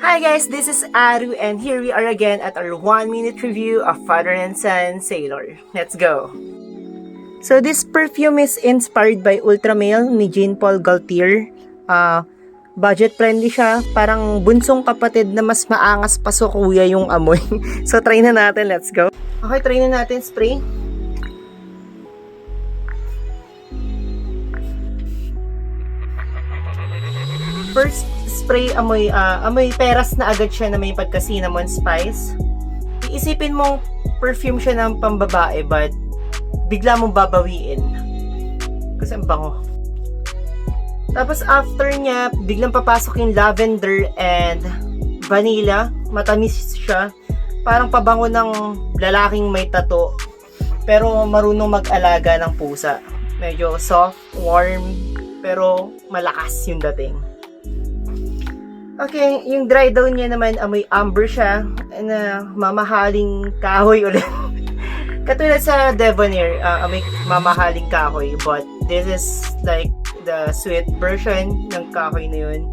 Hi guys, this is Aru and here we are again at our 1-minute review of Father and Son Sailor. Let's go! So this perfume is inspired by Ultramale ni Jean Paul Gaultier. Budget friendly siya, parang bunsong kapatid na mas maangas pa so kuya yung amoy. So try na natin, let's go! Okay, try na natin spray. First spray, amoy peras na agad siya na may pagka-cinnamon spice. Iisipin mong perfume siya ng pambabae but bigla mong babawiin. Kasi ang bango. Tapos after niya, biglang papasok yung lavender and vanilla. Matamis siya. Parang pabango ng lalaking may tato. Pero marunong mag-alaga ng pusa. Medyo soft, warm, pero malakas yung dating. Okay, yung dry down niya naman, amoy amber siya, na mamahaling kahoy ulit. Katulad sa Debonair, amoy mamahaling kahoy, but this is like the sweet version ng kahoy na yun.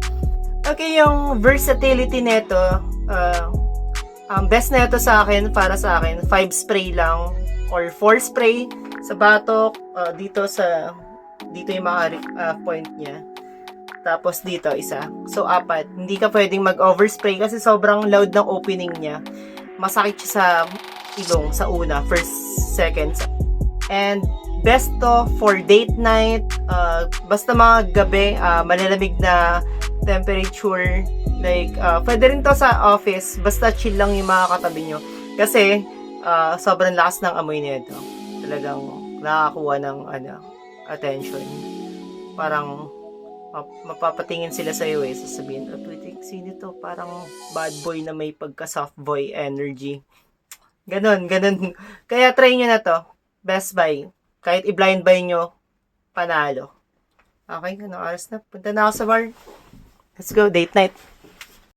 Okay, yung versatility nito, ang best nito sa akin, para sa akin, 5 spray lang, or 4 spray sa batok, dito yung mga point niya. Tapos dito, isa. So, 4. Hindi ka pwedeng mag-overspray kasi sobrang loud ng opening niya. Masakit siya sa ilong, sa una, first, second. And, best to for date night. Basta mga gabi, malalamig na temperature. Like, pwede rin to sa office. Basta chill lang yung mga katabi nyo. Kasi, sobrang lakas ng amoy nito. Talagang nakakakuha ng attention. Parang, mapapatingin sila sa iyo sasabihin, sino to? Parang bad boy na may pagka soft boy energy. Ganon. Kaya try nyo na to. Best buy. Kahit i-blind buy nyo, panalo. Okay, anong oras na? Punta na ako sa bar. Let's go, date night.